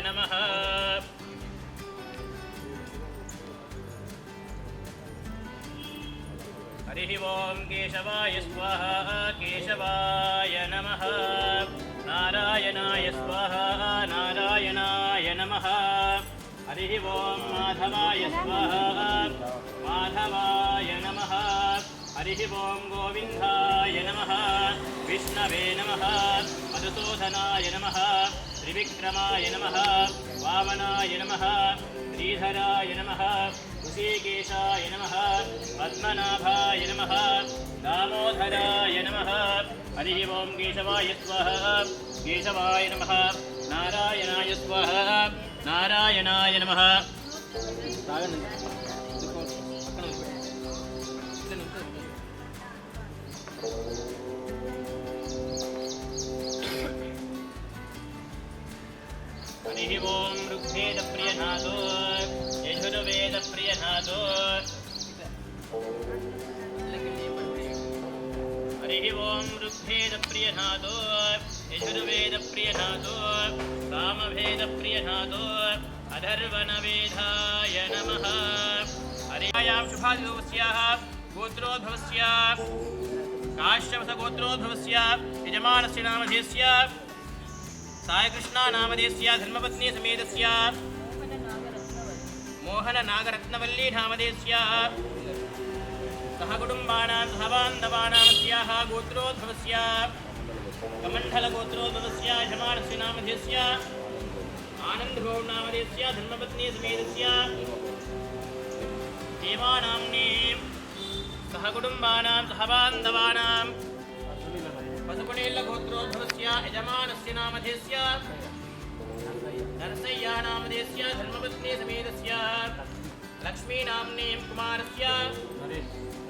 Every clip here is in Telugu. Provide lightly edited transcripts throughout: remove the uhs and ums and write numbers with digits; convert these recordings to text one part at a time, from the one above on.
नमः। हरिः ओं केशवाय स्वाहा केशवाय नमः। नारायणाय स्वाहा नारायणाय नमः। हरिः ओं माधवाय स्वाहा माधवाय नमः। हरिः ओं गोविन्दाय नमः। विष्णवे नमः। मधुसूदनाय नमः। त्रिविक्रमाय नमः। वामनाय नमः। श्रीधराय नमः। ऋषिकेशाय नमः। पद्मनाभाय नमः। दामोदराय नमः। हरिः ओं केशवाय स्वाहा केशवाय नमः। नारायणाय स्वाहा नारायणाय नमः। हरिः ओं ऋग्वेदप्रियनाथो यजुर्वेदप्रियनाथो। हरिः ओं ऋग्वेदप्रियनाथो यजुर्वेदप्रियनाथो सामवेदप्रियनाथो अधर्वणवेदाय नमः। हरियां शुभादिवस्याः गोत्रोद्भवस्य काश्यपसगोत्रोद्भवस्य यजमानस्य नामधेयस्य सायकृष्णानामधेयस्य धर्मपत्नी समेतस्य मोहननागरत्नवल्ली नामधेयस्य सहकुटुम्बानां सहबान्धवानामस्याः गोत्रोद्भवस्य कमण्डलगोत्रोद्भवस्य यजमानस्य नामधेयस्य आनन्दभवनामधेयस्य धर्मपत्नी समेतस्य देवानाम्ने सहकुटुम्बानां सहबान्धवानां पशुकुणेल्लगोत्रोद्भवस्य यजमानस्य नामधेयस्य नरसय्यानामधेयस्य धर्मपत्नी समेतस्य लक्ष्मीनाम्ने कुमारस्य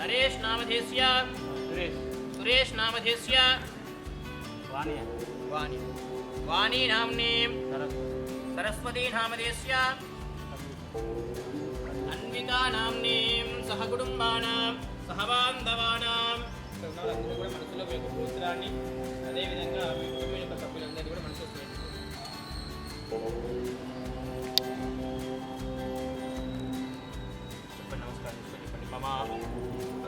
नरेश नामधेयस्य सुरेश नामधेयस्य वाणी नाम्ने सरस्वती नामधेयस्य अन्विका नाम्ने सहकुटुम्बानां सहबान्धवानां అందరూ కూడా మనసులో యొక్క సూత్రాన్ని అదేవిధంగా మీ కుటుంబం యొక్క సభ్యులందరినీ కూడా మనసులో చెప్పండి. నమస్కారం చెప్పండి. మమ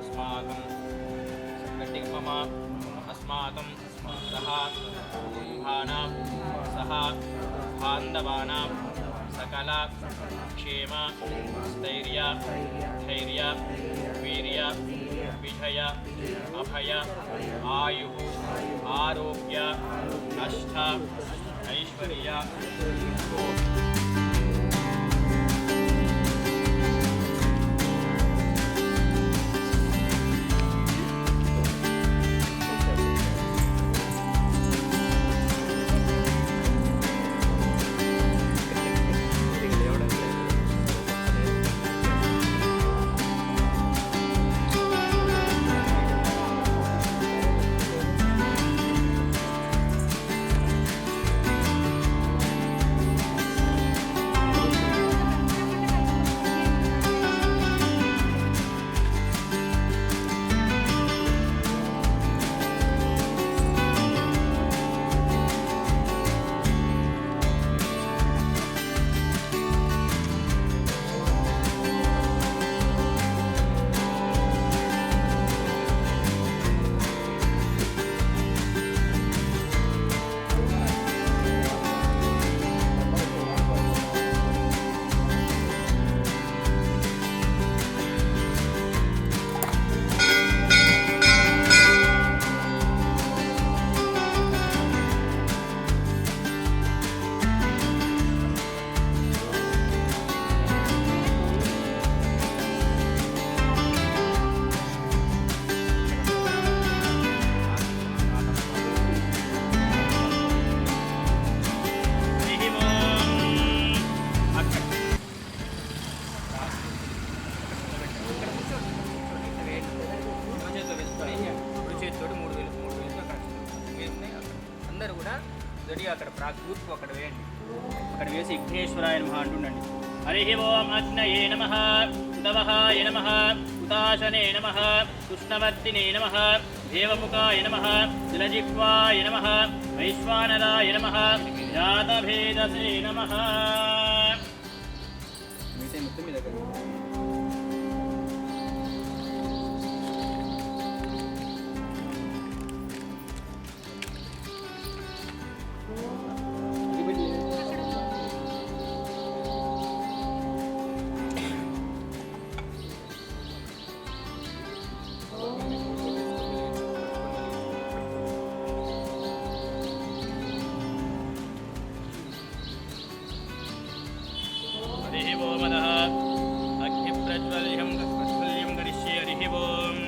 అస్మాకం గట్టిగా మమ అస్మాకం సహ కుటుంబానాం సహ బాంధవానాం సకల క్షేమ స్థైర్య ధైర్య వీర్య విజయ అభయ ఆయు ఆరోగ్య అష్ట ఐశ్వర్య గట్టిగా అక్కడ ప్రాకృతికి అక్కడ వేయండి. అక్కడ వేసి విఘ్నేశ్వరాయ నమః అంటుండండి. హరి ఓం అగ్నయే నమః, ఉదవహాయ నమః, ఉతాశనే నమః, కృష్ణవర్తినే నమః, देवमुखाय नमः जलजिह्वाय नमः वैश्वानराय नमः जातभेदसे नमः हरिः ओमदः अग्निप्रज्वल्यं करिष्ये हरिः ओम्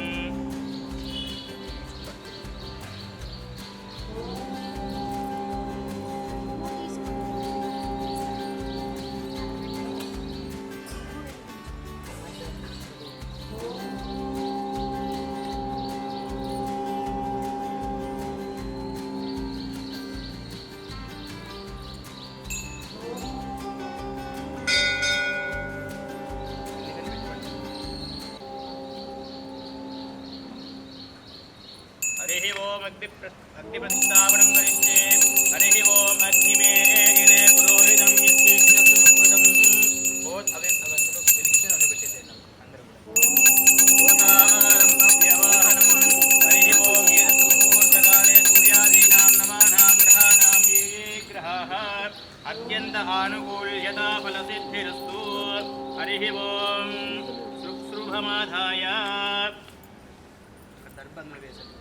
हरिः ओम अग्निप्रतिष्ठापनं करिष्ये हरिः ओम अग्निमेले पुरोहितं यस्यज्ञस्तु सुकृतं बोध अवेन्दु వెలిగించి నన్ను పెట్టేసేయండి అందరూ గోతారం అవ్యవాహనం హరిः ఓం ఏతూర్తకాలే సూర్యాదీనాం నమానాం గ్రహాణాం ఏ గ్రహాः అత్యంత ఆనుకూల్యతా ఫలసిద్ధిరస్తు హరిः ఓం శుభమాధాయ దర్భంగా వేసండి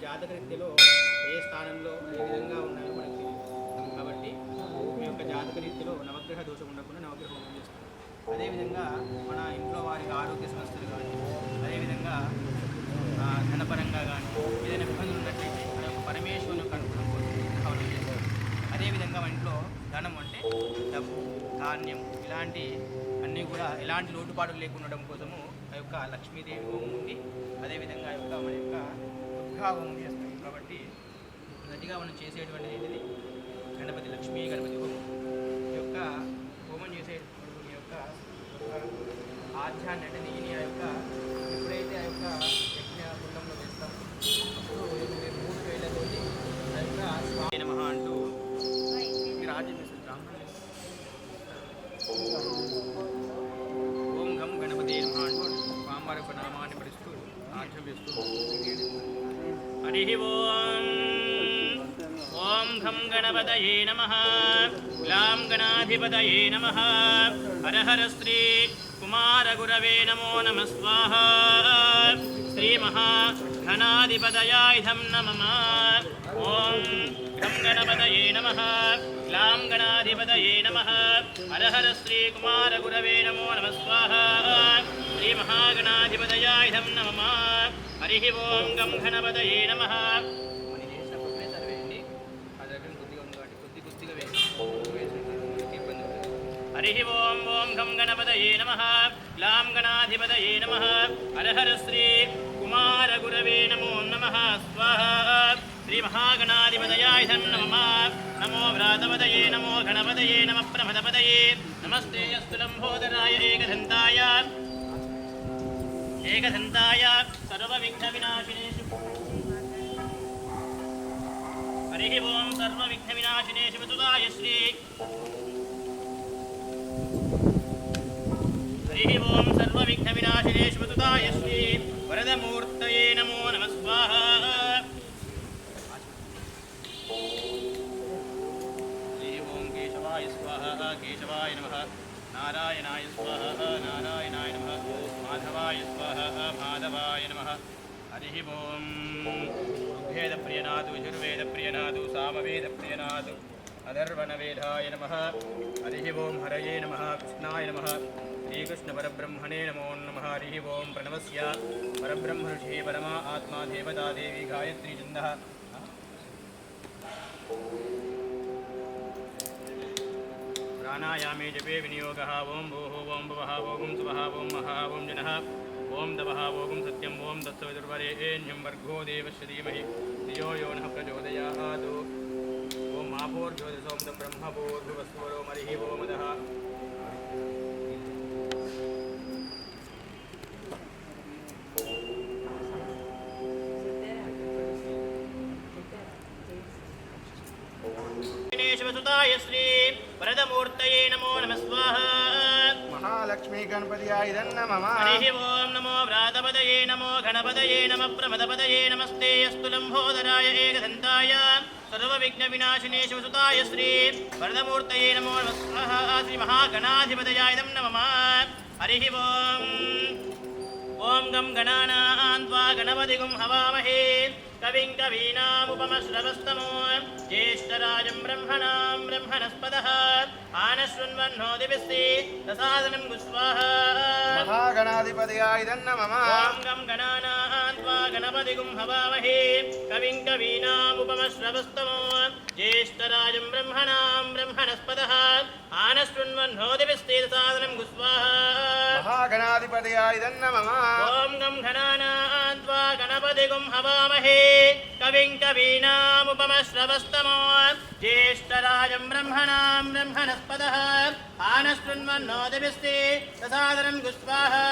జాతకరీత్యలో ఏ స్థానంలో ఏ విధంగా ఉన్నాయో మనకు తెలియదు. కాబట్టి మీ యొక్క జాతకరీత్యలో నవగ్రహ దోషం ఉండకుండా నవగ్రహ హోమం చేస్తాం. అదేవిధంగా మన ఇంట్లో వారికి ఆరోగ్య సమస్యలు కానీ అదేవిధంగా ధనపరంగా కానీ ఏదైనా ఇబ్బందులు ఉన్నట్లయితే మన యొక్క పరమేశ్వరుని యొక్క అనుగ్రహం కోసం హవనం చేస్తాం. అదేవిధంగా మన ఇంట్లో ధనం అంటే డబ్బు ధాన్యం ఇలాంటి అన్నీ కూడా ఎలాంటి లోటుపాటులు లేకుండా ఉండడం కోసము ఆ యొక్క లక్ష్మీదేవి హోమం ఉంది. అదేవిధంగా యొక్క మన యొక్క హోమం చేస్తాం. కాబట్టి మొదటిగా మనం చేసేటువంటిది ఏంటిది గణపతి లక్ష్మీ గణపతి హోమం. ఈ యొక్క హోమం చేసేటప్పుడు ఈ యొక్క ఆధ్యాన్ని అంటే దీని ఆ యొక్క ఎప్పుడైతే ఆ యొక్క యజ్ఞ కుండంలో వేస్తాం అప్పుడు 3 వేలతోటి ఆ యొక్క స్వామి నమః అంటూ రాజ్యం వేస్తుంది బ్రాహ్మణులు. ఓం గం గణపతి నమః అంటూ స్వామివారి యొక్క నామాన్ని పడుస్తూ ఆధ్యం వేస్తూ हरिः ओम घं गणपतये नमः ग्लां गणाधिपतये नमः हर हर श्री कुमारगुरवे नमो नमः स्वाहा श्री महाघनाधिपतयाय नमः ओम घं गणपतये नमः ग्लां गणाधिपतये नमः हर हर श्री कुमारगुरवे नमो नमः स्वाहा श्री महागणाधिपतयाय नमः हरिः ओम गं गणपतये नमः हरिः ओम घं गणपतये नमः ग्लां गणाधिपतये नमः हर हर श्री कुमारगुरवे नमो नमः स्वाहा श्री महागणाधिपतयाय नमः नमो व्रातपतये नमो गणपतये नमः प्रमथपतये नमस्ते अस्तु लम्बोदराय एकदन्ताय एकदन्ताय सर्वविघ्नविनाशिने हरिः ओं सर्वविघ्नविनाशिने शिवसुताय श्री हरिः ओं सर्वविघ्नविनाशिने शिवसुताय श्री वरदमूर्तये नमो नमः स्वाहा हरिः ओं केशवाय स्वाहा केशवाय नमः नारायणाय स्वाहा नारायणाय नमः माधवाय स्वाहा माधवाय नमः हरिः ओं ऋग्वेदप्रियनाथु यजुर्वेदप्रियनाथु सामवेदप्रियनाथु अधर्वणवेदाय नमः हरिः ओं हरये नमः कृष्णाय नमः श्रीकृष्णपरब्रह्मणे नमो नमः हरिः ओं प्रणवस्य परब्रह्म ऋषिः परमा आत्मा देवता देवी गायत्री छन्दः प्राणायामे जपे विनियोगः ओं भूः ओं भुवः ओं सुवः ओं महः ओं जनः ओं तपः ओं सत्यं ओं तत्सवितुर्वरेण्यं भर्गो देवस्य धीमहि धियो यो नः प्रचोदयात् ओं माभूर्ज्योतिषों तं ब्रह्मभूर्भुवस्वरो मरिः वो मदः शिवसुताय श्री वरदमूर्तये नमो नमः स्वाहा महालक्ष्मी गणपतियाय नमः हरिः ओं नमो व्रातपदये नमो गणपतये नमः प्रमदपदये नमस्ते अस्तु लम्बोदराय एकदन्ताय सर्वविघ्नविनाशिने शिवसुताय श्री वरदमूर्तये नमो नमः स्वाहा श्री महागणाधिपतयाय नमः हरिः ओं गं गणानां त्वा गणपतिगुं हवामहे कविं कवीनामुपमश्रवस्तमो ज्येष्ठराजं ब्रह्मणां ब्रह्मणस्पदः आनश्वन्वह्नोदिभिस्ते प्रसादनं गुस्वाहा महागणाधिपतयाय नमः ॐ गं गणानां त्वा गणपतिगुं हवामहे कविं कवीनामुपमश्रवस्तमो ज्येष्ठराजं ब्रह्मणां ब्रह्मणस्पदः आनश्वन्वह्नोदिभिस्ते प्रसादनं गुस्वाहा महागणाधिपतयाय नमः ॐ गं गणानां त्वा गणपतिगुं हवामहे कविं कवीनामुपमश्रवस्तमो ज्येष्ठराजं ब्रह्मणां ब्रह्मणस्पदः आनशृण्वन्नोदिभिस्ते प्रसादनं गुस्वाहा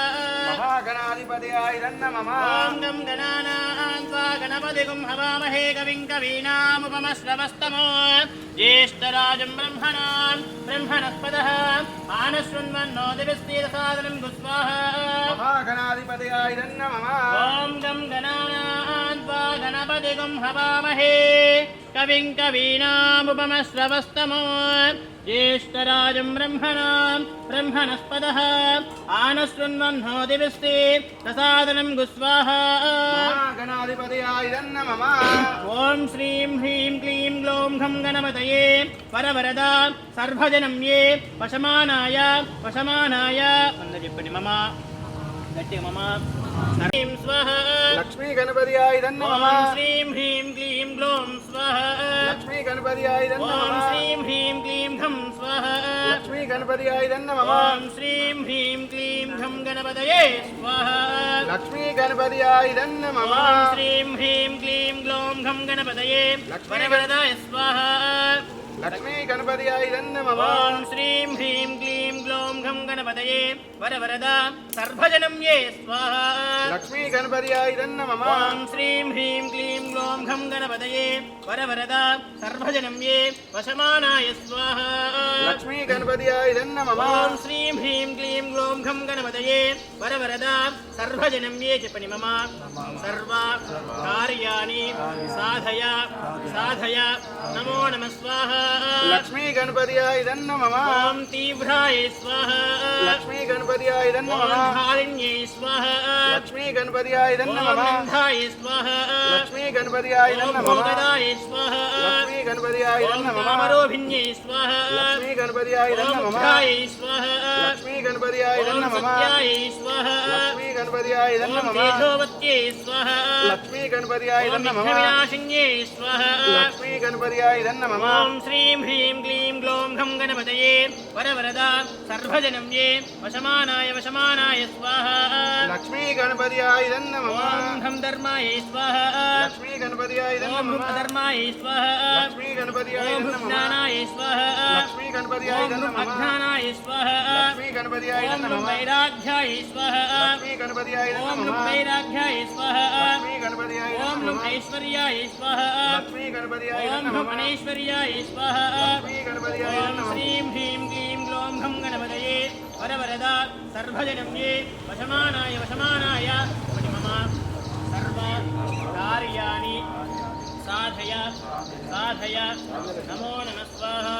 महागणाधिपतयाय नमः ॐ गं गणानां त्वा गणपतिगुं हवामहे कविं कवीनामुपमश्रवस्तमो ज्येष्ठराजं ब्रह्मणां ब्रह्मणस्पदः आनशृण्वन्नोदिभिस्ते प्रसादनं गुस्वाहा महागणाधिपतयाय नमः ॐ गं गणानां त्वा गणपतिगुं हवामहे कविं कवीनामुपमश्रवस्तमो ज्येष्ठराजं ब्रह्मणां ब्रह्मणस्पदः आनशृण्वन्नोदिभिस्ते प्रसादनं गुस्वाहा महागणाधिपतयाय नमः ॐ श्रीं ह्रीं क्लीं ग्लौं घं गणपतये वरवरदा सर्वजनं ये वशमानाय అందరూ చెప్పండి మమ గట్టిగా మమ ह्रीं स्वाहा लक्ष्मी गणपतियाय नमः ॐ श्रीं ह्रीं क्लीं ग्लौं स्वाहा लक्ष्मी गणपतियाय ॐ नमः श्रीं ह्रीं क्लीं घं स्वाहा लक्ष्मी गणपतियाय नमः ॐ श्रीं ह्रीं क्लीं घं गणपतये स्वाहा लक्ष्मी गणपतियाय नमः ॐ श्रीं ह्रीं क्लीं ग्लौं घं गणपतये वरवरदाय स्वाहा लक्ष्मी गणपतियाय नमः ॐ श्रीं ह्रीं क्लीं ग्लौं घं गणपतये वरवरदा सर्वजनं ये स्वाहा लक्ष्मी गणपतियाय नमः ॐ श्रीं ह्रीं क्लीं ग्लौं घं गणपतये वरवरदा सर्वजनं ये वशमानाय स्वाहा लक्ष्मी गणपतियाय नमः ॐ श्रीं ह्रीं क्लीं ग्लौं घं गणपतये वरवरदा सर्वजनं ये जपनि मम सर्व कार्याणि साधय साधय नमो नमः स्वाहा लक्ष्मी गणपतियाय नमः ॐ तीव्राय स्वाहा लक्ष्मी गणपतियाय ॐ नमः धारिण्यै स्वाहा लक्ष्मी गणपतियाय ॐ नमः गन्धाय स्वाहा लक्ष्मी गणपतियाय ॐ नमः भोगदाय स्वाहा लक्ष्मी गणपतियाय ॐ नमः कामरोभिन्यै स्वाहा लक्ष्मी गणपतियाय ॐ नमः उग्राय स्वाहा लक्ष्मी गणपतियाय ॐ नमः सत्याय स्वाहा लक्ष्मी गणपतियाय ॐ नमः तेजोवत्यै स्वाहा लक्ष्मी गणपतियाय ॐ नमः विघ्नविनाशिन्यै स्वाहा लक्ष्मी गणपतियाय नमः ॐ श्रीं ह्रीं क्लीं ग्लौं घं गणपतये वरवरदा सर्वजनं ये वशमानाय स्वाहा लक्ष्मी गणपतियाय नमः ॐ घं धर्माय स्वाहा लक्ष्मी गणपतियाय ॐ नमः धर्माय स्वाहा लक्ष्मी गणपतियाय ॐ नमः ज्ञानाय स्वाहा लक्ष्मी गणपतयाय ओम नमः अज्ञानाय स्वाहा लक्ष्मी गणपतयाय ओम नमः वैराग्याय स्वाहा लक्ष्मी गणपतयाय ओम नमः वैराग्याय स्वाहा लक्ष्मी गणपतयाय ओम नमः ऐश्वर्याय स्वाहा लक्ष्मी गणपतयाय ओम नमः अनैश्वर्याय स्वाहा लक्ष्मी गणपतयाय ओम नमः श्रीं ह्रीं क्लीं ग्लौं घं गणपतये वरवरदा सर्वजनं ये वशमानाय मम सर्वकार्याणि साधय नमो नमः स्वाहा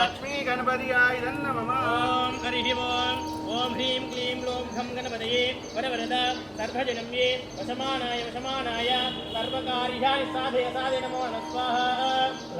लक्ष्मी गणपतयाय नमः ओम हरिः ओम ह्रीं क्लीं ग्लौं घं गणपतये वरवरदा सर्वजनं ये वशमानाय सर्वकार्याणि साधय नमो नमः स्वाहा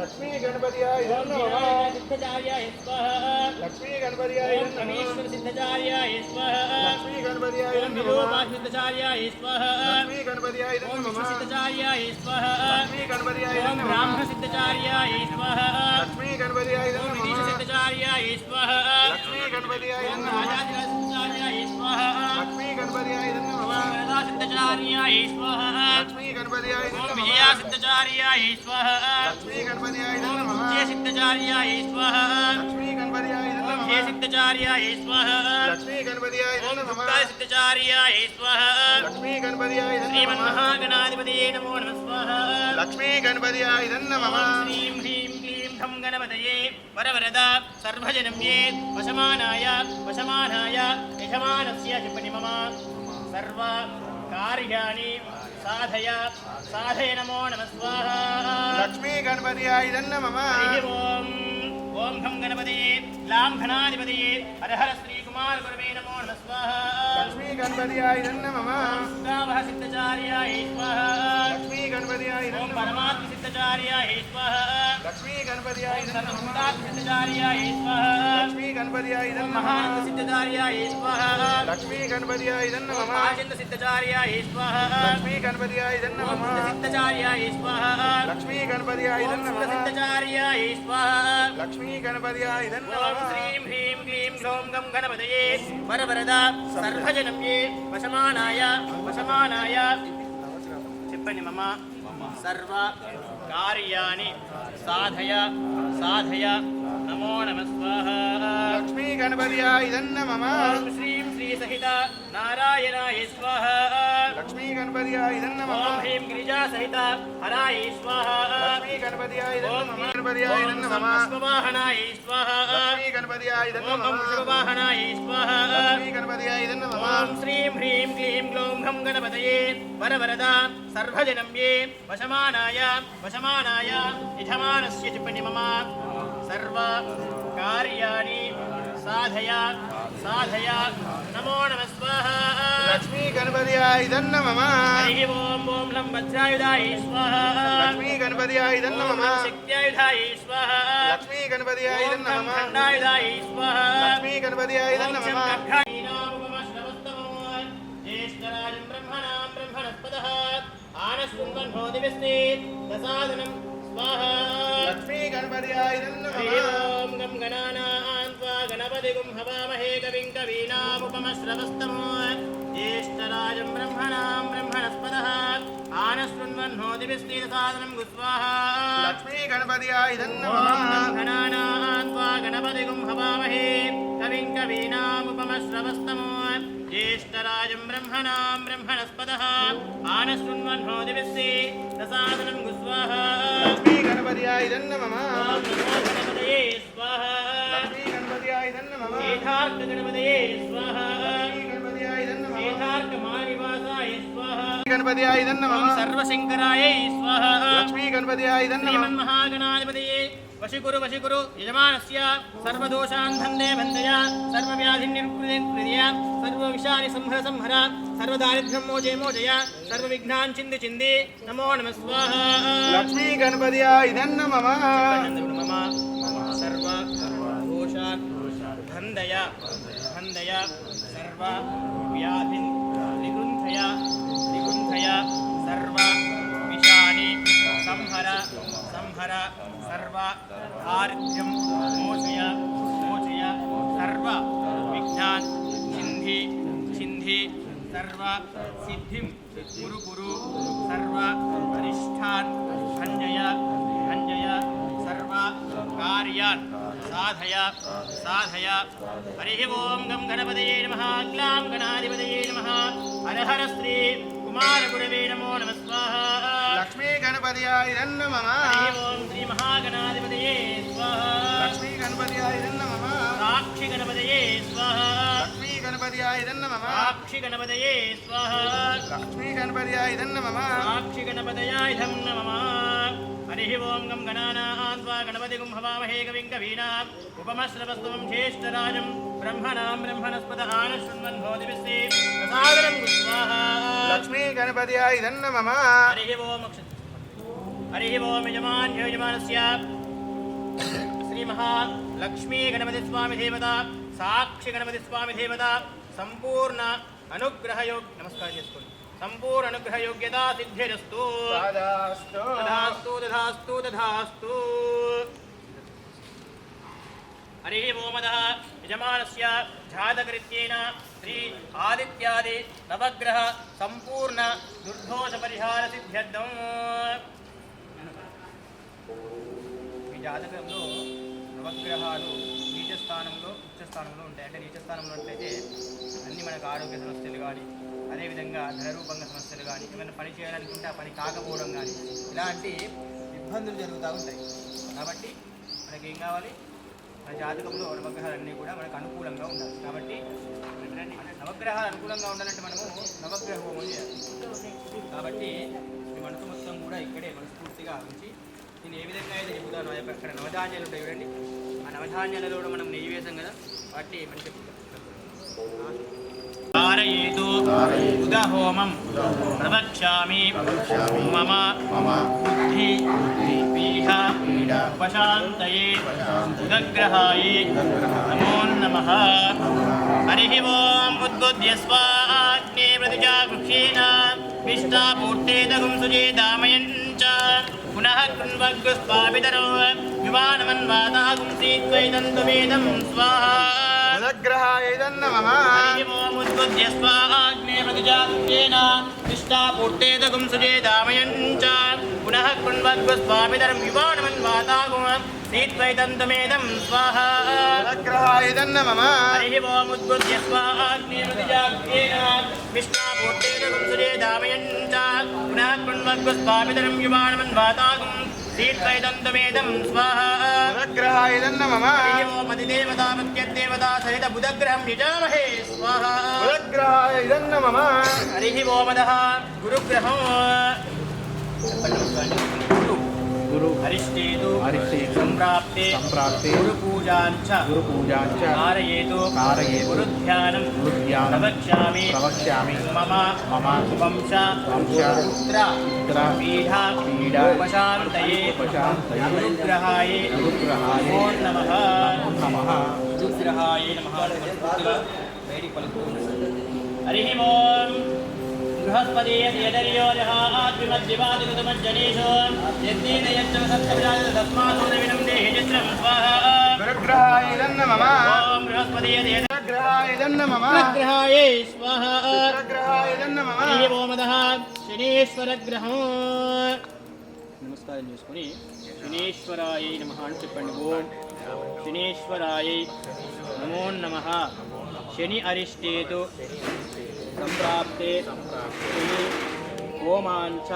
लक्ष्मी गणपतयाय ओम नमः सिद्धाचार्याय स्वाहा लक्ष्मी गणपतयाय ओम नमः गणेश्वर सिद्धाचार्याय स्वाहा लक्ष्मी गणपतयाय ओम नमः विरूपा सिद्धाचार्याय स्वाहा लक्ष्मी गणपतयाय ओम नमः विष्णु सिद्धाचार्याय स्वाहा लक्ष्मी गणपतयाय ओम नमः ब्राह्मण सिद्धाचार्याय स्वाहा लक्ष्मी गणपतयाय ओम नमः विदीश सिद्धाचार्याय स्वाहा लक्ष्मी गणपतयाय ओम नमः राजाधिराज सिद्धाचार्याय स्वाहा लक्ष्मी गणपतयाय नमः ओम वरदा सिद्धाचार्याय स्वाहा लक्ष्मी गणपतयाय ओम नमः विजया सिद्धाचार्याय स्वाहा लक्ष्मी गणपतयाय ओम नमः विजय सिद्धाचार्याय स्वाहा लक्ष्मी गणपतयाय ओम नमः जय सिद्धाचार्याय स्वाहा लक्ष्मी गणपतयाय ओम नमः दुर्गा सिद्धाचार्याय स्वाहा लक्ष्मी गणपतयाय नमः श्रीमन्महागणाधिपतये नमो नमः स्वाहा लक्ष्मी गणपतयाय नमः ओम श्रीं ह्रीं क्लीं घं गणपतये वरवरदा सर्वजनं ये वशमानाय यजमानस्य चिपणि मम सर्वकार्याणि साधय नमो नमः स्वाहा लक्ष्मी गणपतयाय नमः हरिः ओम घं गणपतये लां घनाधिपतये हरहर श्रीकुमार गुरवे नमो नमः स्वाहा लक्ष्मी गणपतयाय नमः गावः सिद्धाचार्याय स्वाहा लक्ष्मी गणपतयाय ओम नमः परमात्म सिद्धाचार्याय स्वाहा लक्ष्मी गणपतयाय नमः सर्वभूतात्म सिद्धाचार्याय स्वाहा लक्ष्मी गणपतयाय ओम नमः महानंद सिद्धाचार्याय स्वाहा लक्ष्मी गणपतयाय ओम नमः पाचंद सिद्धाचार्याय स्वाहा लक्ष्मी गणपतयाय ओम नमः बुद्ध सिद्धाचार्याय स्वाहा लक्ष्मी गणपतयाय ओम नमः सुर सिद्धाचार्याय स्वाहा लक्ष्मी गणपतयाय ओम नमः श्रीं ह्रीं क्लीं ग्लौं घं गणपतये वरवरदा सर्वजनं ये वशमानाय चिप्पणि मम सर्व कार्याणि साधय नमो नमः स्वाहा लक्ष्मी गणपतयाय नमः ओम श्रीं श्री सहित नारायणाय स्वाहा लक्ष्मी गणपतयाय नमः ओम ह्रीं गिरिजा सहित हराय स्वाहा लक्ष्मी गणपतयाय ओम नमः गणपतयाय नमः वाहनाय स्वाहा लक्ष्मी गणपतयाय ओम नमः वाहनाय स्वाहा लक्ष्मी गणपतयाय नमः ओम श्रीं ह्रीं क्लीं ग्लौं घं गणपतये वरवरदा सर्वजनं ये वशमानाय यजमानस्य चिपणि मम सर्वकार्याणि साधय नमो नमः स्वाहा लक्ष्मी गणपतयाय नमः हरिः ओम लं वज्रायुधाय स्वाहा लक्ष्मी गणपतयाय ओम नमः लं शक्त्यायुधाय स्वाहा लक्ष्मी गणपतयाय ओम लं नमः खण्डायुधाय स्वाहा लक्ष्मी गणपतयाय ओम नमः शं खड्गायीनामुपमश्रवस्तमो ज्येष्ठराजं ब्रह्मणस्पदः आनस्कुन्वन्नो दिवस्ते दसादनं स्वाहा लक्ष्मी गणपतयाय नमः ओम गं गणानां त्वा गणपतिगुं हवामहे कविं कवीनामुपमश्रवस्तमो ज्येष्ठराजं ब्रह्मणस्पदः आनस्कुन्वन्नो दिवस्ते दसादनं गुस्वाहा लक्ष्मी गणपतयाय ओम नमः गं गणानां त्वा गणपतिगुं हवामहे कविं कवीनामुपमश्रवस्तमो ज्येष्ठराजं ब्रह्मणस्पदः आनशृण्वन्नो दिवस्ते दसादनं गुस्वाहा लक्ष्मी गणपतयाय नमः ओम नमो गणपतये स्वाहा लक्ष्मी गणपतयाय नमः एथार्थ गणपतये स्वाहा लक्ष्मी गणपतयाय नमः एथार्थ मानिवासाय स्वाहा गणपतयाय नमः ओम सर्वशंकराय स्वाहा लक्ष्मी गणपतयाय नमः श्रीमन्महागणाधिपतये वशिकुरु यजमानस्य सर्वदोषान् बन्धय सर्वव्याधिनिर्कृदय सर्वविषानि संहर सर्वदारिद्र्यं मोचय सर्वविघ्नान् छिन्दि नमो नमः स्वाहा लक्ष्मी गणपतयाय नमः मम सर्वदोषान् बन्धय सर्वव्याधिन् निगृन्थय सर्वविषानि संहर सर्वदारिद्र्यं मोचय सर्वविघ्नान् छिन्दि सर्वसिद्धिं कुरु सर्वारिष्ठान् भञ्जय सर्वकार्य कार्यान् साधय साधय हरिः ॐ गं गणपतये नमः ग्लां गणाधिपतये नमः हर हर श्री कुमारगुरवे नमो नमः स्वाहा लक्ष्मी गणपतये नमः हरिः ॐ श्री महागणाधिपतये स्वाहा लक्ष्मी गणपतये नमः साक्षि गणपतये स्वाहा लक्ष्मी गणपतये नमः साक्षि गणपतये स्वाहा लक्ष्मी गणपतये नमः साक्षि गणपतयाय नमः हरिः ॐ गं गणानां त्वा गणपतिगुं हवामहे कविं कवीनाम् उपमश्रवस्तवं ज्येष्ठराजं ब्रह्मणां ब्रह्मणस्पत आनशृण्वन्नोतिभिस्ते प्रसादनं स्वाहा लक्ष्मी गणपतये नमः हरिः ॐ यजमानस्य श्रीमहालक्ष्मी गणपतिस्वामी देवता साक्षि गणपतिस्वामी देवता संपूर्ण अनुग्रहयोग नमस्कार చేసుకోండి संपूर्ण अनुग्रह योग्यता सिद्धिरस्तु तदास्तु तदास्तु तदास्तु तदास्तु हरिः ओमदः यजमानस्य जातकरीत्येन श्री आदित्यादि नवग्रह संपूर्ण दुर्दोष परिहार सिद्ध्यर्थम् ఈ జాతకంలో నవగ్రహాలు నీచ స్థానంలో ఉచ్చ స్థానంలో ఉంటాయి. అంటే నీచ స్థానంలో ఉన్నట్లయితే అన్ని మనకు ఆరోగ్య సమస్యలు కానీ అదేవిధంగా ధనరూపంగా సమస్యలు కానీ ఏమైనా పని చేయాలనుకుంటే ఆ పని కాకపోవడం కానీ ఇలాంటి ఇబ్బందులు జరుగుతూ ఉంటాయి. కాబట్టి మనకి ఏం కావాలి, మన జాతకంలో నవగ్రహాలన్నీ కూడా మనకు అనుకూలంగా ఉండాలి. కాబట్టి నవగ్రహాలు అనుకూలంగా ఉండాలంటే మనము నవగ్రహ హోమం చేయాలి. కాబట్టి ఈ మనసు మొత్తం కూడా ఇక్కడే మనస్ఫూర్తిగా ఉంచి నేను ఏ విధంగా అయితే చెబుతాను అక్కడ నవధాన్యాలు ఉంటాయి చూడండి, ఆ నవధాన్యాలలో కూడా మనం నెయ్యి వేసాం కదా, వాటి మనం చెప్తాం. ధారయేతు ఉదహోమం ప్రవక్ష్యామి మమ బుద్ధి పీఠ ఉపశాంతయే ఉదగ్రహాయే నమో నమః. హరిః ఓం ఉద్బుధ్య స్వాగ్నే ప్రతిజాగృక్షేణ విష్టాపూర్తేదగుం సుజేదామయన్ చ పునః కృన్వగ్స్వాపితరో వివానమన్వాతాగుం సీత్వైదంతుమేదం స్వాహా. उदग्रहाय नमः हरिः ओम उद्बुध्य स्वाग्ने प्रतिजातेन निष्ठापूर्तेदगुं सुजेदामयं च पुनः कृण्वग्स्वामिदरं विवाणमन्वातागुं सीत्वैतन्तमेदं स्वाहा. उदग्रहाय नमः हरिः ओम उद्बुध्य स्वाग्ने प्रतिजातेन निष्ठापूर्तेदगुं सुजेदामयं च पुनः कृण्वग्स्वामिदरं विवाणमन्वातागुं सीत्वैतन्तमेदं स्वाहा. उदग्रहाय नमः हरिः ओम अधिदेवता मध्यदेवता सहित बुधग्रहं यजामहे स्वाहा. उदग्रहाय नमः हरिः ओमदः गुरुग्रहं गुरु हरिष्ठेतु संप्राप्ते गुरुपूजाञ्च कारयेतु गुरुध्यानं प्रवक्ष्यामि मम वंश पुत्र पीठा उपशान्तये गुरुग्रहाय नमो नमः. गुरुग्रहाय नमः. हरिः ओम बृहस्पति यदर्यो जहाद्विमद्दिवादिगतमज्जनेषु यज्ञेन यच्च सत्यविराज तस्मात् देविनं देहि चित्रं स्वाहा. गुरुग्रहाय नमः ओम बृहस्पति गुरुग्रहाय नमः गुरुग्रहाय स्वाहा. गुरुग्रहाय नमः हरिः ओमदः शनीश्वरग्रहं నమస్కారం చేసుకొని శనీశ్వరాయ నమః అని చెప్పండి. ఓం శనీశ్వరాయ నమో నమః. శని అరిష్టేతు సంప్రాప్తే శని హోమాంచ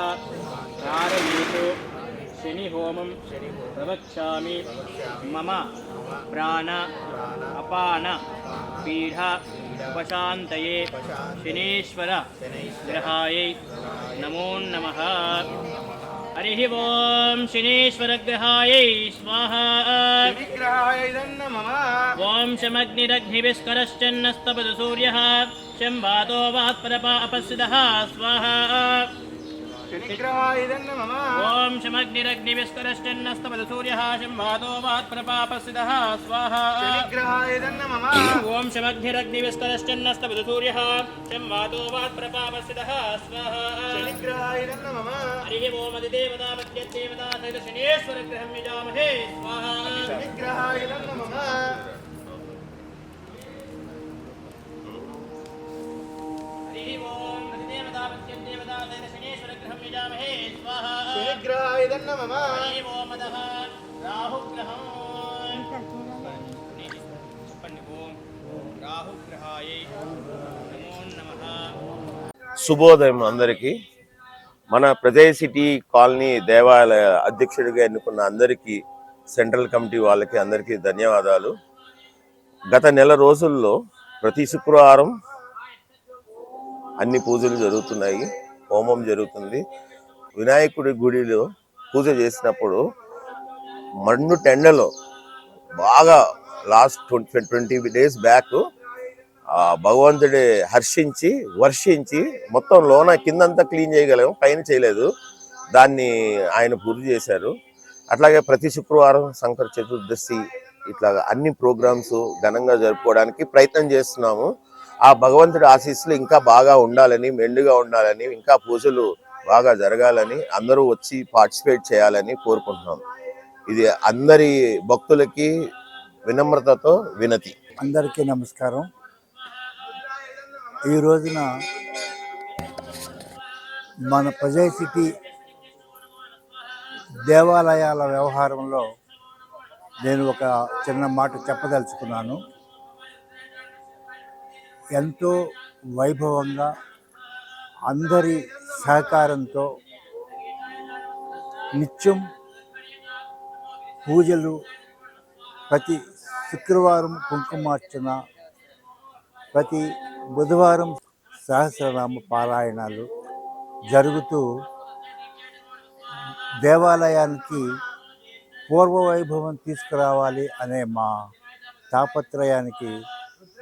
ధారయేతు శని హోమం ప్రవక్ష్యామి మమ ప్రాణ అపాన పీఠ ఉపశాంతయే శనీశ్వర గ్రహాయై నమో నమః. हरिः ओम शनीश्वरग्रहायै स्वाहा. शनिग्रहाय नमः ओम शमग्निरग्निभिस्करश्चन्नस्तपतु सूर्यः शं वातो वात्परपा अपस्सिदः स्वाहा. शनिग्रहाय नमः ओम शमग्निरग्निभिस्करश्चन्नस्तपतु सूर्यः शं वातो वात्परपा अपस्सिदः स्वाहा. शनिग्रहाय नमः ओम शमग्निरग्निभिस्करश्चन्नस्तपतु सूर्यः शं वातो वात्परपा अपस्सिदः स्वाहा. शनिग्रहाय नमः हरिः ओम अधिदेवता मध्यदेवता सहित शनीश्वरग्रहं यजामहे स्वाहा. शनिग्रहाय नमः हरिः ओम अधिदेवता मध्यदेवता सहित शनीश्वरग्रहं यजामहे स्वाहा. शनिग्रहाय नमः हरिः ओम अधः राहुग्रहं శుభోదయం అందరికీ. మన ప్రజా సిటీ కాలనీ దేవాలయ అధ్యక్షుడిగా ఎన్నుకున్న అందరికీ, సెంట్రల్ కమిటీ వాళ్ళకి అందరికీ ధన్యవాదాలు. గత నెల రోజుల్లో ప్రతి శుక్రవారం అన్ని పూజలు జరుగుతున్నాయి, హోమం జరుగుతుంది. వినాయకుడి గుడిలో పూజ చేసినప్పుడు మండు టెండలో బాగా లాస్ట్ 20 days బ్యాక్ భగవంతుడి వర్షించి మొత్తం లోన కిందంతా క్లీన్ చేయగలం, పైన చేయలేదు. దాన్ని ఆయన పూర్తి చేశారు. అట్లాగే ప్రతి శుక్రవారం సంకట చతుర్దశి ఇట్లా అన్ని ప్రోగ్రామ్స్ ఘనంగా జరుపుకోవడానికి ప్రయత్నం చేస్తున్నాము. ఆ భగవంతుడి ఆశీస్సులు ఇంకా బాగా ఉండాలని, మెండుగా ఉండాలని, ఇంకా పూజలు బాగా జరగాలని, అందరూ వచ్చి పార్టిసిపేట్ చేయాలని కోరుకుంటున్నాం. ఇది అందరి భక్తులకి వినమ్రతతో వినతి. అందరికీ నమస్కారం. ఈ రోజున మన ప్రజా సిటీ దేవాలయాల వ్యవహారంలో నేను ఒక చిన్న మాట చెప్పదలుచుకున్నాను. ఎంతో వైభవంగా అందరి సహకారంతో నిత్యం పూజలు, ప్రతి శుక్రవారం కుంకుమార్చన, ప్రతి బుధవారం సహస్రనామ పారాయణాలు జరుగుతూ దేవాలయానికి పూర్వ వైభవం తీసుకురావాలి అనే మా తాపత్రయానికి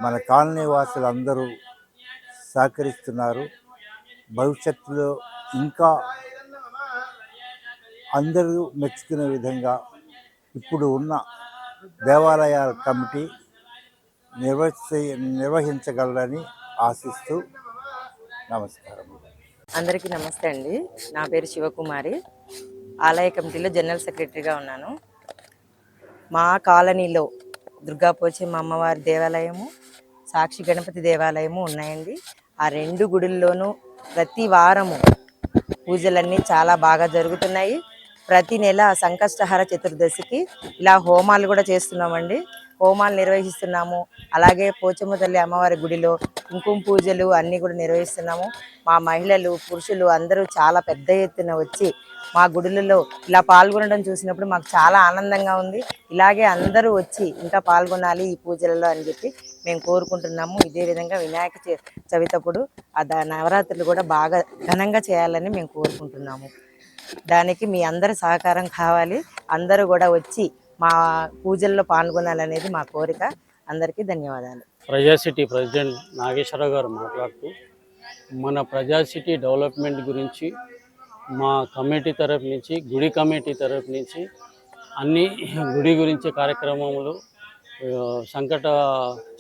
మన కాలనీ వాసులందరూ సహకరిస్తున్నారు. భవిష్యత్తులో ఇంకా అందరూ మెచ్చుకునే విధంగా ఇప్పుడు ఉన్న దేవాలయాల కమిటీ నిర్వహించగలరని ఆశిస్తూ నమస్కారం. అందరికీ నమస్తే అండి. నా పేరు శివకుమారి. ఆలయ కమిటీలో జనరల్ సెక్రటరీగా ఉన్నాను. మా కాలనీలో దుర్గాపోచమ్మ అమ్మవారి దేవాలయము, సాక్షి గణపతి దేవాలయము ఉన్నాయండి. ఆ రెండు గుడుల్లోనూ ప్రతి వారము పూజలన్నీ చాలా బాగా జరుగుతున్నాయి. ప్రతి నెల సంకష్టహర చతుర్దశికి ఇలా హోమాలు కూడా చేస్తున్నామండి. హోమాలు నిర్వహిస్తున్నాము. అలాగే పోచమ్మ తల్లి అమ్మవారి గుడిలో కుంకుమ పూజలు అన్నీ కూడా నిర్వహిస్తున్నాము. మా మహిళలు, పురుషులు అందరూ చాలా పెద్ద ఎత్తున వచ్చి మా గుడులలో ఇలా పాల్గొనడం చూసినప్పుడు మాకు చాలా ఆనందంగా ఉంది. ఇలాగే అందరూ వచ్చి ఇంకా పాల్గొనాలి ఈ పూజలలో అని చెప్పి మేము కోరుకుంటున్నాము. ఇదే విధంగా వినాయక చవితప్పుడు నవరాత్రులు కూడా బాగా ఘనంగా చేయాలని మేము కోరుకుంటున్నాము. దానికి మీ అందరి సహకారం కావాలి. అందరూ కూడా వచ్చి మా పూజల్లో పాల్గొనాలనేది మా కోరిక. అందరికీ ధన్యవాదాలు. ప్రజా సిటీ ప్రెసిడెంట్ నాగేశ్వరరావు గారు మాట్లాడుతూ మన ప్రజా సిటీ డెవలప్మెంట్ గురించి మా కమిటీ తరఫు నుంచి, గుడి కమిటీ తరఫు నుంచి అన్ని గుడి గురించి కార్యక్రమములు, సంకట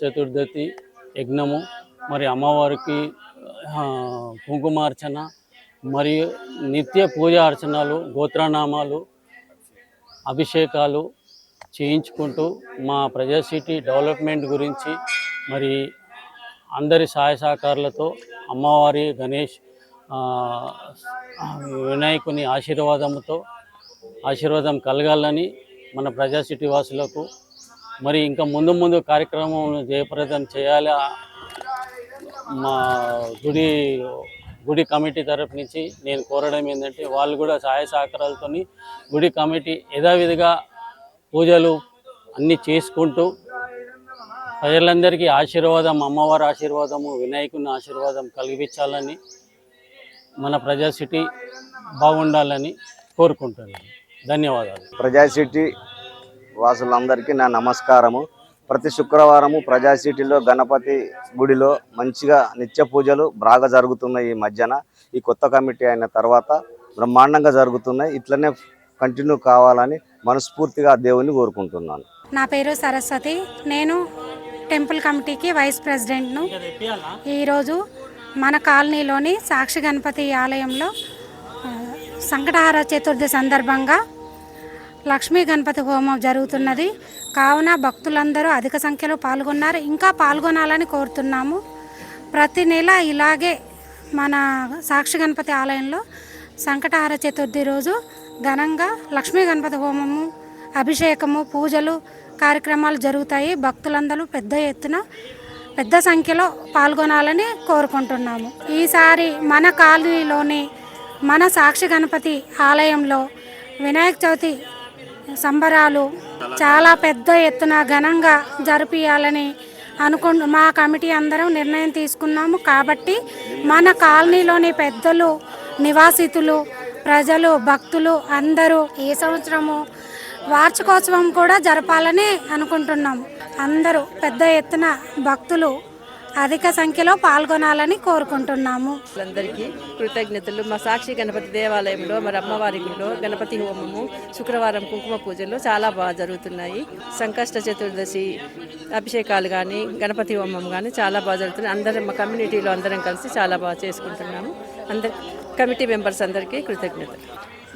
చతుర్దశి యజ్ఞము, మరి అమ్మవారికి కుంకుమార్చన, మరియు నిత్య పూజ అర్చనలు, గోత్రనామాలు, అభిషేకాలు చేయించుకుంటూ మా ప్రజా సిటీ డెవలప్మెంట్ గురించి మరి అందరి సహాయ సహకారాలతో అమ్మవారి, గణేష్, వినాయకుని ఆశీర్వాదం కలగాలని మన ప్రజా సిటీ వాసులకు మరి ఇంకా ముందు కార్యక్రమం జయప్రదం చేయాలి. మా గుడి కమిటీ తరఫు నుంచి నేను కోరడం ఏంటంటే వాళ్ళు కూడా సహాయ సహకారాలతో గుడి కమిటీ యథావిధిగా పూజలు అన్నీ చేసుకుంటూ ప్రజలందరికీ ఆశీర్వాదం, అమ్మవారి ఆశీర్వాదము, వినాయకుని ఆశీర్వాదం కలిగించాలని, మన ప్రజా సిటీ బాగుండాలని కోరుకుంటున్నాను. ధన్యవాదాలు. ప్రజా సిటీ వాసులందరికీ నా నమస్కారము. ప్రతి శుక్రవారము ప్రజా సిటీలో గణపతి గుడిలో మంచిగా నిత్య పూజలు బాగా జరుగుతున్నాయి. ఈ మధ్యన ఈ కొత్త కమిటీ అయిన తర్వాత బ్రహ్మాండంగా జరుగుతున్నాయి. ఇట్లనే కంటిన్యూ కావాలని మనస్ఫూర్తిగా దేవుని కోరుకుంటున్నాను. నా పేరు సరస్వతి. నేను టెంపుల్ కమిటీకి వైస్ ప్రెసిడెంట్ను. ఈరోజు మన కాలనీలోని సాక్షి గణపతి ఆలయంలో సంకటహార చతుర్థి సందర్భంగా లక్ష్మీ గణపతి హోమం జరుగుతున్నది. కావున భక్తులందరూ అధిక సంఖ్యలో పాల్గొన్నారు. ఇంకా పాల్గొనాలని కోరుతున్నాము. ప్రతి నెల ఇలాగే మన సాక్షి గణపతి ఆలయంలో సంకటహార చతుర్థి రోజు ఘనంగా లక్ష్మీ గణపతి హోమము, అభిషేకము, పూజలు కార్యక్రమాలు జరుగుతాయి. భక్తులందరూ పెద్ద ఎత్తున పెద్ద సంఖ్యలో పాల్గొనాలని కోరుకుంటున్నాము. ఈసారి మన కాలనీలోని మన సాక్షి గణపతి ఆలయంలో వినాయక చవితి సంబరాలు చాలా పెద్ద ఎత్తున ఘనంగా జరిపియాలని మా కమిటీ అందరం నిర్ణయం తీసుకున్నాము. కాబట్టి మన కాలనీలోని పెద్దలు, నివాసితులు, ప్రజలు, భక్తులు అందరూ ఈ సంవత్సరము వార్షికోత్సవం కూడా జరపాలని అనుకుంటున్నాము. అందరూ పెద్ద ఎత్తున భక్తులు అధిక సంఖ్యలో పాల్గొనాలని కోరుకుంటున్నాము. అందరికీ కృతజ్ఞతలు. మా సాక్షి గణపతి దేవాలయంలో మరి అమ్మవారి గుడిలో గణపతి హోమము, శుక్రవారం కుంకుమ పూజలు చాలా బాగా జరుగుతున్నాయి. సంకష్ట చతుర్దశి అభిషేకాలు కానీ గణపతి హోమం కానీ చాలా బాగా జరుగుతున్నాయి. అందరం మా కమ్యూనిటీలో అందరం కలిసి చాలా బాగా చేసుకుంటున్నాము. అందరి కమిటీ మెంబర్స్ అందరికీ కృతజ్ఞతలు.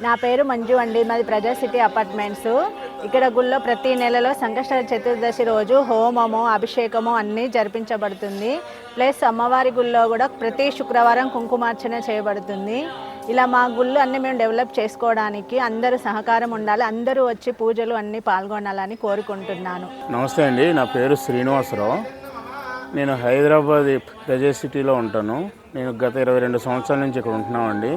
నా పేరు మంజు అండి. మాది ప్రజా సిటీ అపార్ట్మెంట్స్. ఇక్కడ గుళ్ళో ప్రతి నెలలో సంకష్ట చతుర్దశి రోజు హోమము, అభిషేకము అన్నీ జరిపించబడుతుంది. ప్లస్ అమ్మవారి గుళ్ళో కూడా ప్రతి శుక్రవారం కుంకుమార్చన చేయబడుతుంది. ఇలా మా గుళ్ళు అన్నీ మేము డెవలప్ చేసుకోవడానికి అందరూ సహకారం ఉండాలి. అందరూ వచ్చి పూజలు అన్నీ పాల్గొనాలని కోరుకుంటున్నాను. నమస్తే అండి, నా పేరు శ్రీనివాసరావు. నేను హైదరాబాద్ ప్రజా సిటీలో ఉంటాను. నేను గత 22 సంవత్సరాల నుంచి ఇక్కడ ఉంటున్నామండి.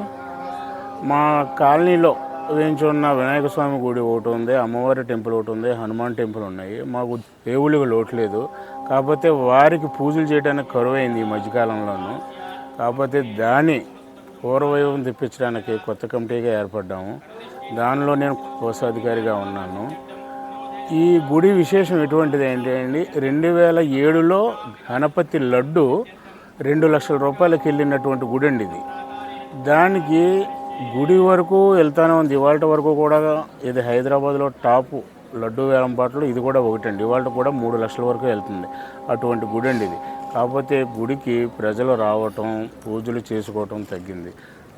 మా కాలనీలో వేయించి ఉన్న వినాయక స్వామి గుడి ఒకటి ఉంది, అమ్మవారి టెంపుల్ ఒకటి ఉంది, హనుమాన్ టెంపుల్ ఉన్నాయి. మాకు దేవుళ్ళకి లోటు లేదు. కాకపోతే వారికి పూజలు చేయడానికి కరువైంది ఈ మధ్యకాలంలోనూ. కాకపోతే దాన్ని పూర్వవైభవం తెప్పించడానికి కొత్త కమిటీగా ఏర్పడ్డాము. దానిలో నేను కోశాధికారిగా ఉన్నాను. ఈ గుడి విశేషం ఎటువంటిది ఏంటండి, 2007లో గణపతి లడ్డు 2 లక్షల రూపాయలకి వెళ్ళినటువంటి గుడి అండి ఇది. దానికి గుడి వరకు వెళ్తానే ఉంది. ఇవాళ వరకు కూడా ఇది హైదరాబాద్లో టాపు లడ్డు వేలంపాట్లు ఇది కూడా ఒకటండి. ఇవాళ కూడా 3 లక్షల వరకు వెళ్తుంది. అటువంటి గుడి అండి ఇది. కాకపోతే గుడికి ప్రజలు రావటం, పూజలు చేసుకోవటం తగ్గింది.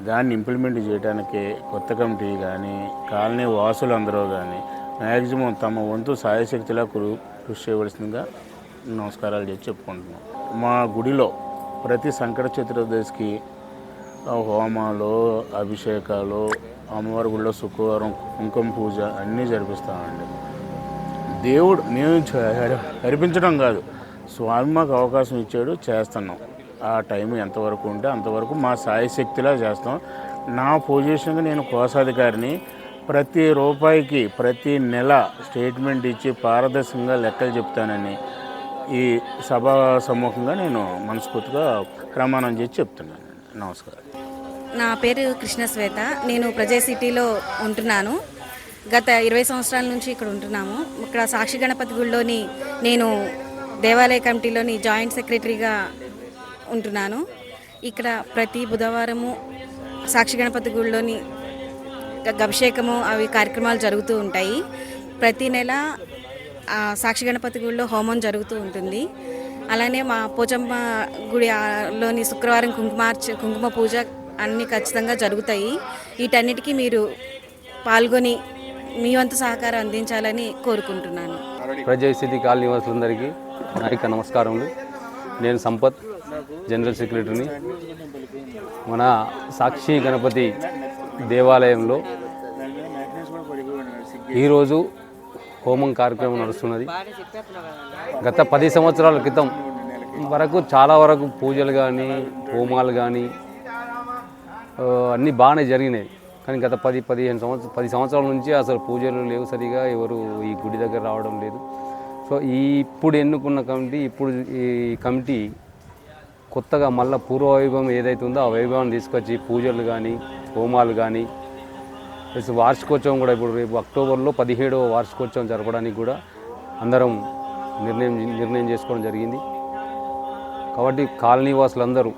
దాన్ని ఇంప్లిమెంట్ చేయడానికి కొత్త కమిటీ కానీ కాలనీ వాసులు అందరూ కానీ మ్యాక్సిమం తమ వంతు సాయశక్తిలా కృషి చేయవలసిందిగా నమస్కారాలు చేసి చెప్పుకుంటున్నాం. మా గుడిలో ప్రతి సంకట చతుర్దశికి హోమాలు, అభిషేకాలు, అమ్మవారి గుడిలో శుక్రవారం కుంకుమ పూజ అన్నీ జరిపిస్తామండి. దేవుడు మేము జరిపించడం కాదు, స్వామి మాకు అవకాశం ఇచ్చాడు, చేస్తున్నాం. ఆ టైం ఎంతవరకు ఉంటే అంతవరకు మా సాయశక్తిలా చేస్తాం. నా పొజిషన్గా నేను కోశాధికారిని. ప్రతి రూపాయికి ప్రతి నెల స్టేట్మెంట్ ఇచ్చి పారదర్శకంగా లెక్కలు చెప్తానని ఈ సభా సమ్ముఖంగా నేను మనస్ఫూర్తిగా ప్రమాణం చేసి చెప్తున్నాను. నమస్కారం. నా పేరు కృష్ణశ్వేత. నేను ప్రజా సిటీలో ఉంటున్నాను. గత 20 సంవత్సరాల నుంచి ఇక్కడ ఉంటున్నాము. ఇక్కడ సాక్షి గణపతి గుడిలోని నేను దేవాలయ కమిటీలోని జాయింట్ సెక్రటరీగా ఉంటున్నాను. ఇక్కడ ప్రతి బుధవారము సాక్షి గణపతి గుడిలోని అభిషేకము అవి కార్యక్రమాలు జరుగుతూ ఉంటాయి. ప్రతి నెల సాక్షి గణపతి గుడిలో హోమం జరుగుతూ ఉంటుంది. అలానే మా పోచమ్మ గుడిలోని శుక్రవారం కుంకుమ పూజ అన్నీ ఖచ్చితంగా జరుగుతాయి. వీటన్నిటికీ మీరు పాల్గొని మీ వంతు సహకారం అందించాలని కోరుకుంటున్నాను. ప్రజా సిటీ కాలనీ నివాసులందరికీ నా యొక్క నమస్కారములు. నేను సంపత్, జనరల్ సెక్రటరీని. మన సాక్షి గణపతి దేవాలయంలో ఈరోజు హోమం కార్యక్రమం నడుస్తున్నది. గత 10 సంవత్సరాల క్రితం వరకు చాలా వరకు పూజలు కానీ హోమాలు కానీ అన్నీ బాగానే జరిగినాయి. కానీ గత 10 సంవత్సరాల నుంచి అసలు పూజలు లేవు, సరిగా ఎవరు ఈ గుడి దగ్గర రావడం లేదు. సో ఇప్పుడు ఎన్నుకున్న కమిటీ, ఇప్పుడు ఈ కమిటీ కొత్తగా మళ్ళీ పూర్వవైభవం ఏదైతే ఉందో ఆ వైభవాన్ని తీసుకొచ్చి పూజలు కానీ హోమాలు కానీ ప్లస్ వార్షికోత్సవం కూడా ఇప్పుడు రేపు అక్టోబర్లో 17వ వార్షికోత్సవం జరపడానికి కూడా అందరం నిర్ణయం చేసుకోవడం జరిగింది. కాబట్టి కాలనీ వాసులందరూ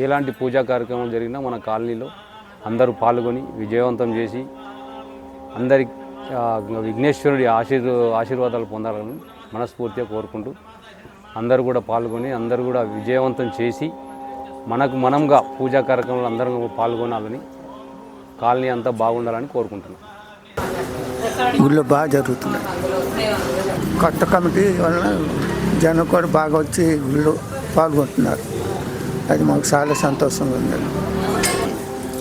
ఎలాంటి పూజా కార్యక్రమం జరిగినా మన కాలనీలో అందరూ పాల్గొని విజయవంతం చేసి అందరి విఘ్నేశ్వరుడి ఆశీర్వాదాలు పొందాలని మనస్ఫూర్తిగా కోరుకుంటూ అందరూ కూడా పాల్గొని అందరూ కూడా విజయవంతం చేసి మనంగా పూజా కార్యక్రమాలు అందరం పాల్గొనాలని, కాలనీ అంతా బాగుండాలని కోరుకుంటున్నాం. ఊళ్ళో బాగా జరుగుతున్నాయి. కొత్త కమిటీ వలన జనం కూడా బాగా వచ్చి ఊళ్ళో పాల్గొంటున్నారు. అది మాకు చాలా సంతోషంగా ఉంది.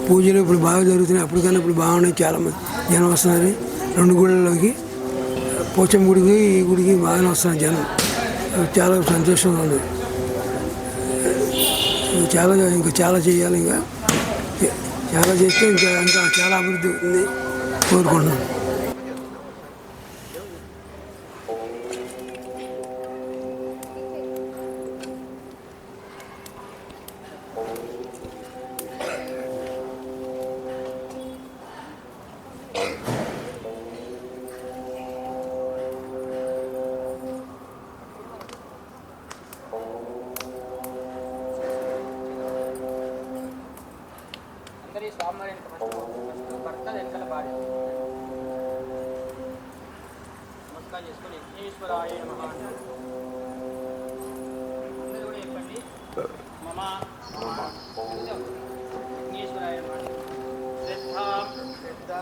పూజలు ఇప్పుడు బాగా జరుగుతున్నాయి. అప్పటికన్నా ఇప్పుడు బాగున్నాయి. చాలామంది జనం వస్తున్నారు 2 గుళ్ళలోకి. పోచమ్మ గుడికి ఈ గుడికి బాగానే వస్తున్నారు జనం. చాలా సంతోషంగా ఉంది. ఇంకా చాలా చేయాలి, ఇంకా చాలా చేస్తే ఇంకా చాలా అభివృద్ధి ఉంది కోరుకుంటున్నాను. అందరి స్వామివారి భర్త వెనకాల భార్య నమస్కారం చేసుకొని ఈశ్వరాయ నమః అందరూ కూడా చెప్పండి. మమ ఈశ్వరాయ నమః. శ్రద్ధ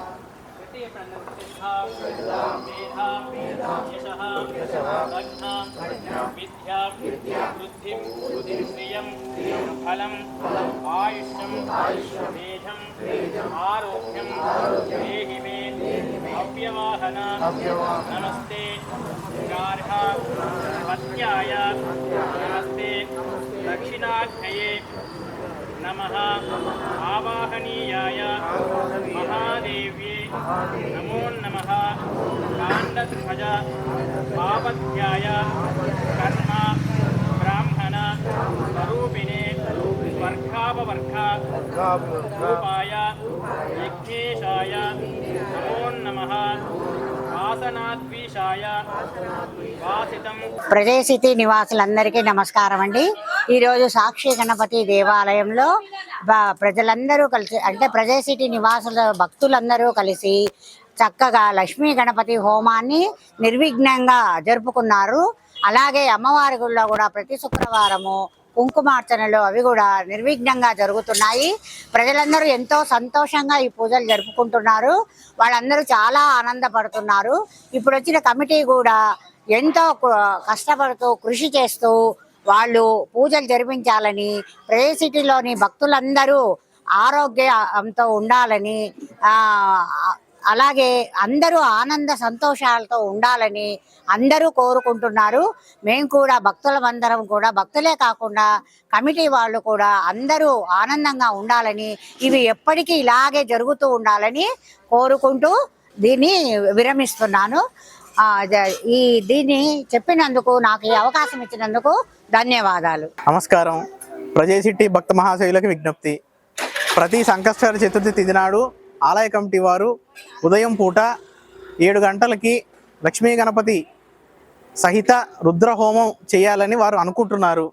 పెట్టి చెప్పండి. శ్రద్ధ మేధ యశః ప్రజ్ఞా విద్యా వృద్ధిం శ్రియం ఫలం ఆయుష్యం తేజం ఆరోగ్యం దేహి మే అవ్యవాహన నమస్తే గార్హ పత్యాయ నమస్తే దక్షిణాగ్నయే నమః ఆవాహనీయాయ మహాదేవ్యే నమో నమః కాండధ్వజ పాపత్యాయ కర్మ బ్రాహ్మణ స్వరూపిణే వర్గాపవర్గ రూపాయ యజ్ఞేశాయ నమో నమః వాసనాద్వేషాయ వాసితం. ప్రజాసిటీ నివాసులందరికీ నమస్కారం అండి. ఈరోజు సాక్షి గణపతి దేవాలయంలో ప్రజలందరూ కలిసి, అంటే ప్రజాసిటీ నివాసుల భక్తులందరూ కలిసి చక్కగా లక్ష్మీ గణపతి హోమాన్ని నిర్విఘ్నంగా జరుపుకున్నారు. అలాగే అమ్మవారి గుడిలో కూడా ప్రతి శుక్రవారము కుంకుమార్చనలు అవి కూడా నిర్విఘ్నంగా జరుగుతున్నాయి. ప్రజలందరూ ఎంతో సంతోషంగా ఈ పూజలు జరుపుకుంటున్నారు. వాళ్ళందరూ చాలా ఆనందపడుతున్నారు. ఇప్పుడు వచ్చిన కమిటీ కూడా ఎంతో కష్టపడుతూ కృషి చేస్తూ వాళ్ళు పూజలు జరిపించాలని, ప్రజాసిటీలోని భక్తులందరూ ఆరోగ్యంతో ఉండాలని, అలాగే అందరూ ఆనంద సంతోషాలతో ఉండాలని అందరూ కోరుకుంటున్నారు. మేము కూడా భక్తులమందరం కూడా, భక్తులే కాకుండా కమిటీ వాళ్ళు కూడా అందరూ ఆనందంగా ఉండాలని, ఇవి ఎప్పటికీ ఇలాగే జరుగుతూ ఉండాలని కోరుకుంటూ దీన్ని విరమిస్తున్నాను. దీన్ని చెప్పినందుకు, నాకు ఈ అవకాశం ఇచ్చినందుకు ధన్యవాదాలు. నమస్కారం. ప్రజాసిటీ భక్త మహాశయులకు విజ్ఞప్తి. ప్రతి సంకష్ట చతుర్థి తిథి నాడు ఆలయ కమిటీ వారు ఉదయం పూట 7 గంటలకి లక్ష్మీ గణపతి సహిత రుద్రహోమం చేయాలని వారు అనుకుంటున్నారు.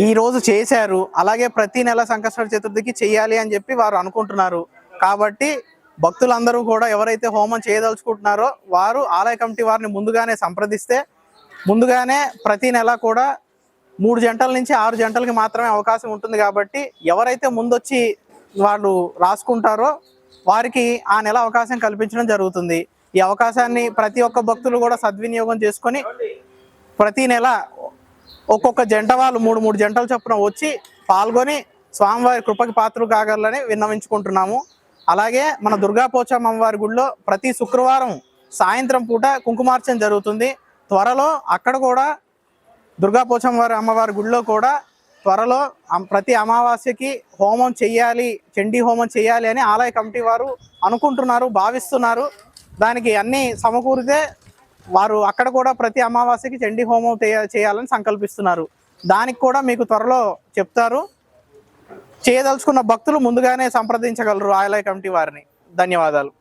ఈరోజు చేశారు. అలాగే ప్రతి నెల సంకష్ట చతుర్థికి చేయాలి అని చెప్పి వారు అనుకుంటున్నారు. కాబట్టి భక్తులందరూ కూడా ఎవరైతే హోమం చేయదలుచుకుంటున్నారో వారు ఆలయ కమిటీ వారిని ముందుగానే సంప్రదిస్తే, ముందుగానే ప్రతి నెల కూడా 3 గంటల నుంచి 6 గంటలకి మాత్రమే అవకాశం ఉంటుంది. కాబట్టి ఎవరైతే ముందొచ్చి వాళ్ళు రాసుకుంటారో వారికి ఆ నెల అవకాశం కల్పించడం జరుగుతుంది. ఈ అవకాశాన్ని ప్రతి ఒక్క భక్తులు కూడా సద్వినియోగం చేసుకొని ప్రతి నెల ఒక్కొక్క జంట వాళ్ళు 3 జంటల చొప్పున వచ్చి పాల్గొని స్వామివారి కృపకి పాత్రలు కాగలని విన్నవించుకుంటున్నాము. అలాగే మన దుర్గాపోచమ్మ అమ్మవారి గుడిలో ప్రతి శుక్రవారం సాయంత్రం పూట కుంకుమార్చన జరుగుతుంది. త్వరలో అక్కడ కూడా దుర్గాపోచమ్మ అమ్మవారి గుడిలో కూడా త్వరలో ప్రతి అమావాస్యకి హోమం చెయ్యాలి, చండీ హోమం చేయాలి అని ఆలయ కమిటీ వారు అనుకుంటున్నారు, భావిస్తున్నారు. దానికి అన్ని సమకూరితే వారు అక్కడ కూడా ప్రతి అమావాస్యకి చండీ హోమం చేయాలని సంకల్పిస్తున్నారు. దానికి కూడా మీకు త్వరలో చెప్తారు. చేయదలుచుకున్న భక్తులు ముందుగానే సంప్రదించగలరు ఆలయ కమిటీ వారిని. ధన్యవాదాలు.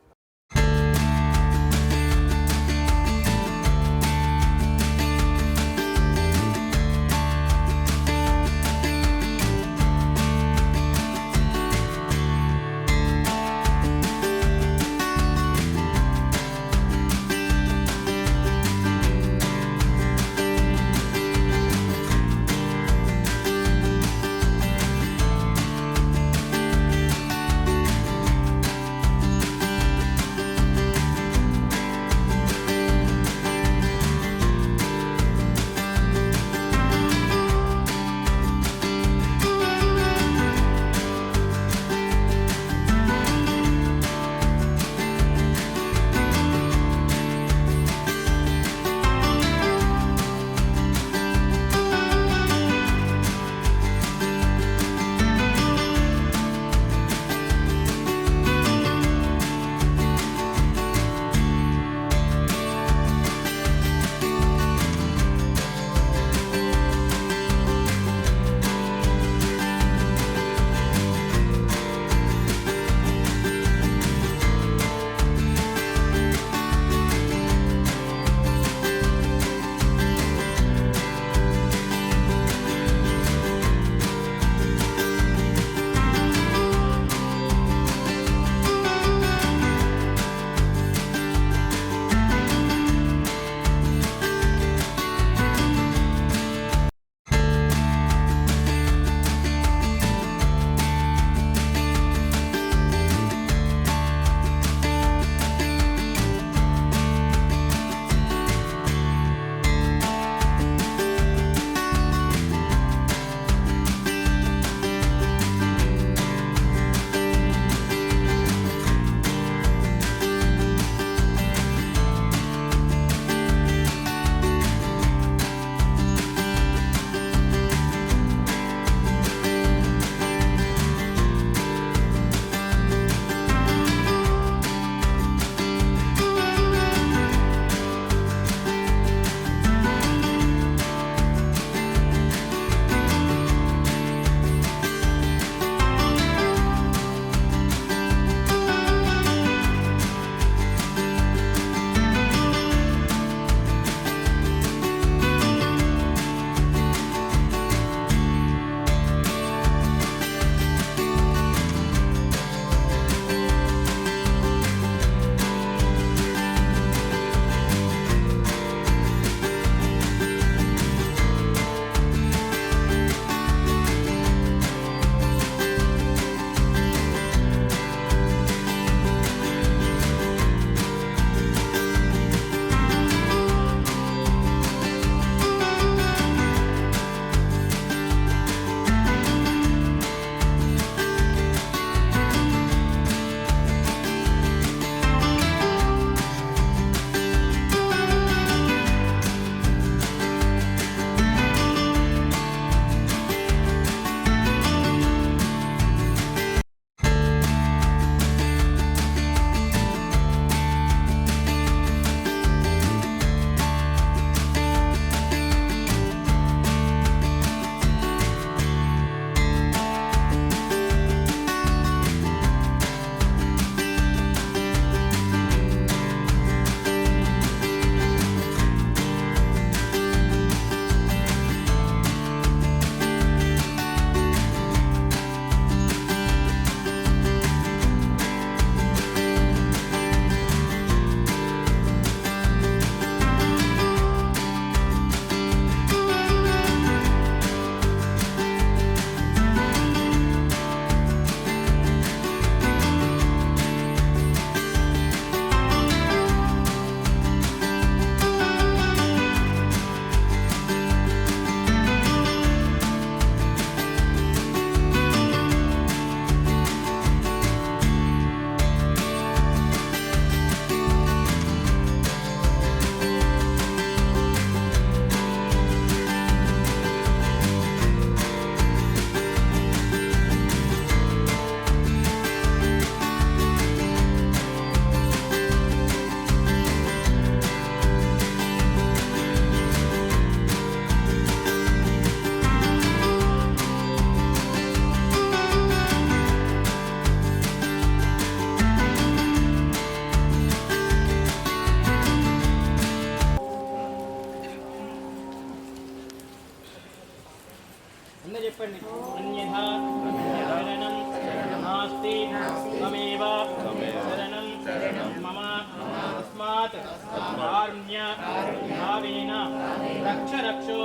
కింద చెప్పండి. అన్యథా శరణం నాస్తి మమేవ శరణం మమ తస్మాత్ కారుణ్య భావేన రక్ష రక్షో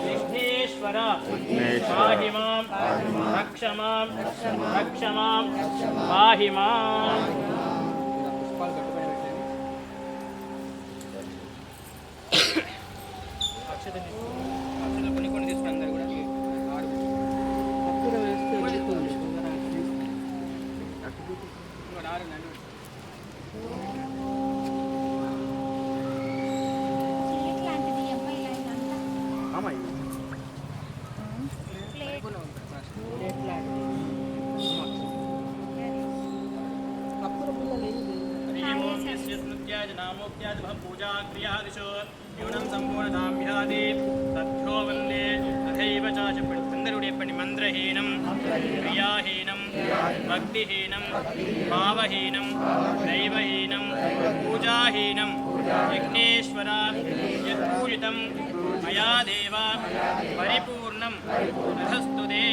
విఘ్నేశ్వర పాహి మాం రక్ష మాం పాహి మాం. పుష్పాలు కట్టుబడి పెట్టండి. అక్షతలు కొన్ని తీసుకుని అందరు కూడా పూజా క్రియాదిశో న్యూనం సంపూర్ణతాభ్యాది తథ్యో వందే తథైవ చ చెప్పండి. అందరూ చెప్పండి. మంత్రహీనం క్రియాహీనం భక్తిహీనం భావహీనం దైవహీనం పూజాహీనం విఘ్నేశ్వర యత్పూజితం మయా దేవ పరిపూర్ణం తథస్తుతే.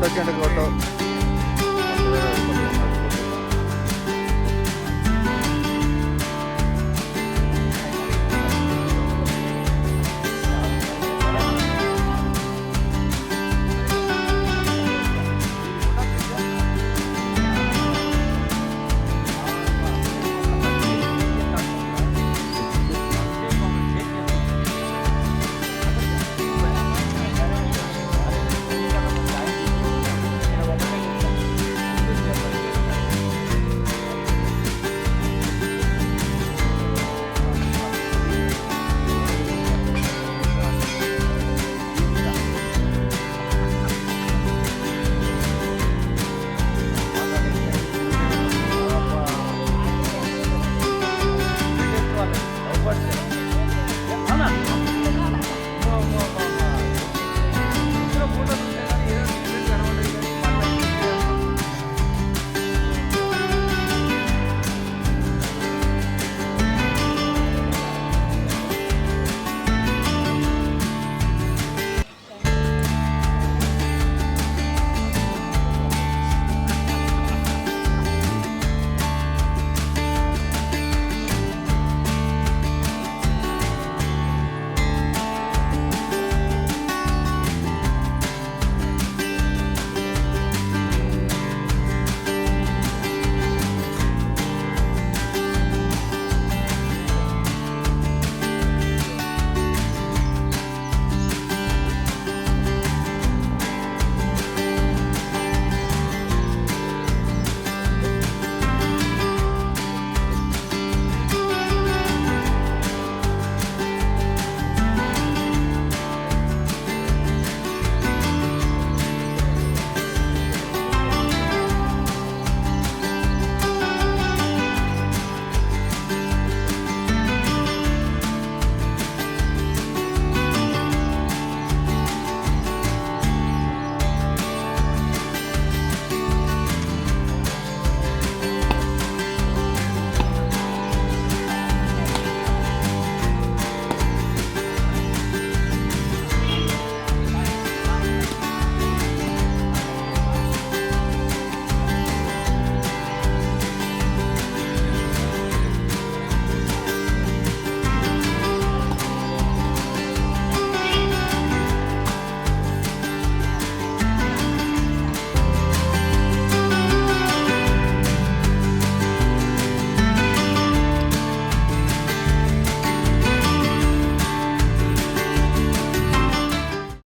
అడ్జస్ట్మెంట్ కొట్టు